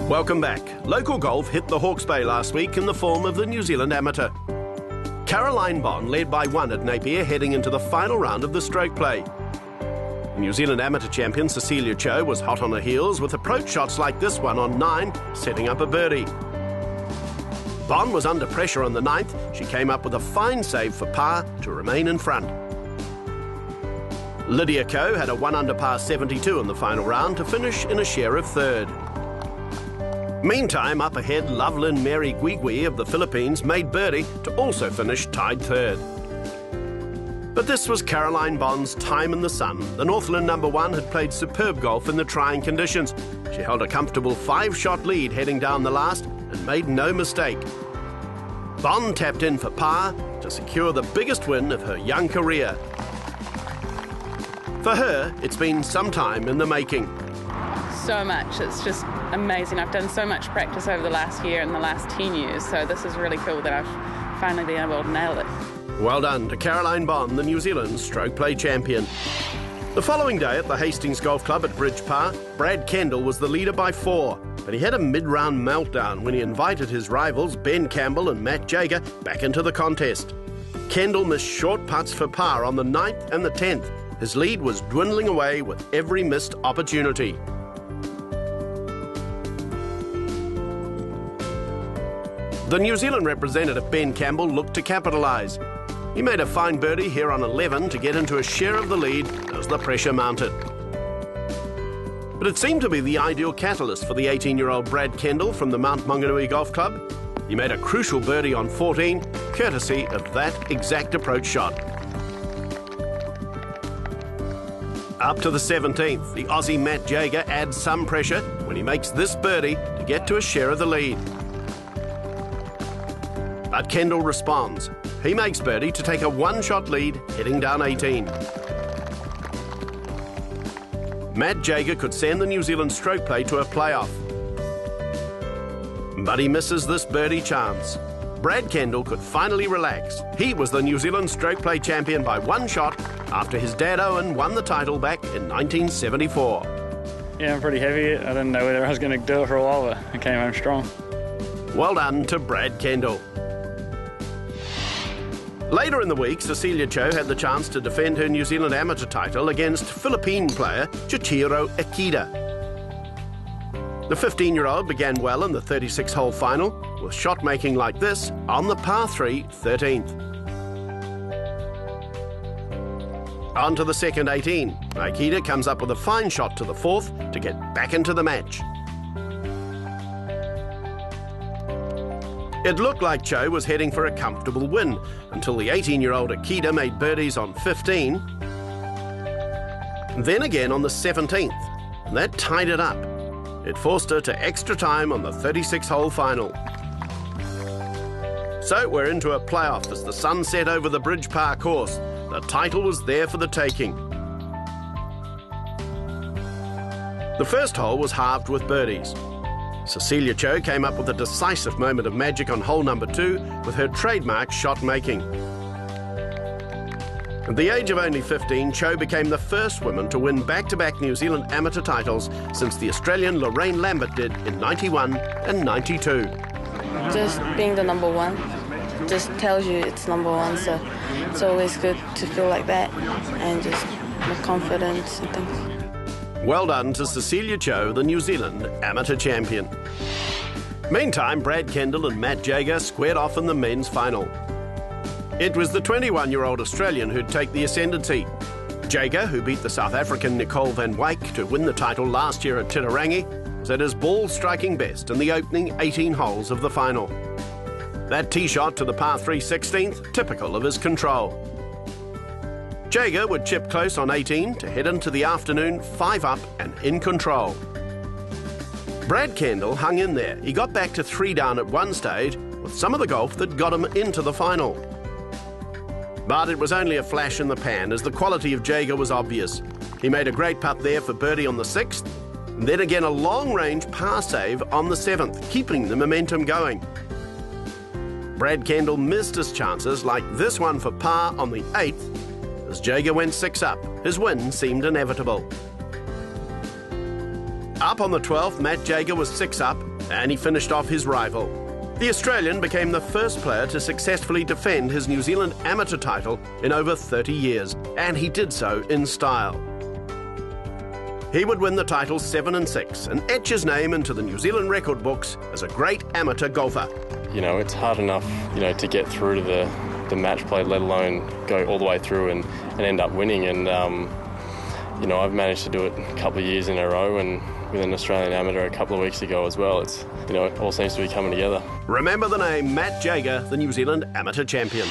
Welcome back. Local golf hit the Hawke's Bay last week in the form of the New Zealand Amateur. Caroline Bond led by 1 at Napier heading into the final round of the stroke play. New Zealand Amateur champion Cecilia Cho was hot on her heels with approach shots like this one on 9, setting up a birdie. Bond was under pressure on the 9th. She came up with a fine save for par to remain in front. Lydia Ko had a 1 under par 72 in the final round to finish in a share of 3rd. Meantime, up ahead, Loveland Mary Guigui of the Philippines made birdie to also finish tied 3rd. But this was Caroline Bond's time in the sun. The Northland #1 had played superb golf in the trying conditions. She held a comfortable 5-shot lead heading down the last and made no mistake. Bond tapped in for par to secure the biggest win of her young career. For her, it's been some time in the making. So much. It's just amazing. I've done so much practice over the last year and the last 10 years, so this is really cool that I've finally been able to nail it. Well done to Caroline Bond, the New Zealand stroke play champion. The following day at the Hastings Golf Club at Bridge Par, Brad Kendall was the leader by 4, but he had a mid-round meltdown when he invited his rivals Ben Campbell and Matt Jager back into the contest. Kendall missed short putts for par on the 9th and the 10th. His lead was dwindling away with every missed opportunity. The New Zealand representative Ben Campbell looked to capitalise. He made a fine birdie here on 11 to get into a share of the lead as the pressure mounted. But it seemed to be the ideal catalyst for the 18-year-old Brad Kendall from the Mount Maunganui Golf Club. He made a crucial birdie on 14, courtesy of that exact approach shot. Up to the 17th, the Aussie Matt Jager adds some pressure when he makes this birdie to get to a share of the lead. But Kendall responds. He makes birdie to take a 1-shot lead heading down 18. Matt Jager could send the New Zealand stroke play to a playoff. But he misses this birdie chance. Brad Kendall could finally relax. He was the New Zealand stroke play champion by 1 shot after his dad Owen won the title back in 1974. Yeah, I'm pretty happy. I didn't know whether I was going to do it for a while, but I came home strong. Well done to Brad Kendall. Later in the week, Cecilia Cho had the chance to defend her New Zealand amateur title against Philippine player Chichiro Ikeda. The 15-year-old began well in the 36-hole final, with shot-making like this on the par 3 13th. On to the second 18. Ikeda comes up with a fine shot to the 4th to get back into the match. It looked like Cho was heading for a comfortable win until the 18-year-old Ikeda made birdies on 15, then again on the 17th, and that tied it up. It forced her to extra time on the 36-hole final. So we're into a playoff as the sun set over the Bridge Par course. The title was there for the taking. The first hole was halved with birdies. Cecilia Cho came up with a decisive moment of magic on hole number 2 with her trademark shot making. At the age of only 15, Cho became the first woman to win back-to-back New Zealand amateur titles since the Australian Lorraine Lambert did in 91 and 92. Just being the #1 just tells you it's #1, so it's always good to feel like that and just more confidence and things. Well done to Cecilia Cho, the New Zealand amateur champion. Meantime, Brad Kendall and Matt Jager squared off in the men's final. It was the 21-year-old Australian who'd take the ascendancy. Jager, who beat the South African Nicole van Wyk to win the title last year at Titirangi, was at his ball striking best in the opening 18 holes of the final. That tee shot to the par 3 16th, typical of his control. Jager would chip close on 18 to head into the afternoon 5 up and in control. Brad Kendall hung in there. He got back to 3 down at one stage with some of the golf that got him into the final. But it was only a flash in the pan as the quality of Jager was obvious. He made a great putt there for birdie on the 6th, and then again a long-range par save on the 7th, keeping the momentum going. Brad Kendall missed his chances like this one for par on the 8th. As Jager went 6 up, his win seemed inevitable. Up on the 12th, Matt Jager was 6 up, and he finished off his rival. The Australian became the first player to successfully defend his New Zealand amateur title in over 30 years, and he did so in style. He would win the title 7-6 and etch his name into the New Zealand record books as a great amateur golfer. You know, it's hard enough, to get through to the match play, let alone go all the way through and end up winning. And, I've managed to do it a couple of years in a row, and with an Australian amateur a couple of weeks ago as well. It all seems to be coming together. Remember the name Matt Jager, the New Zealand amateur champion.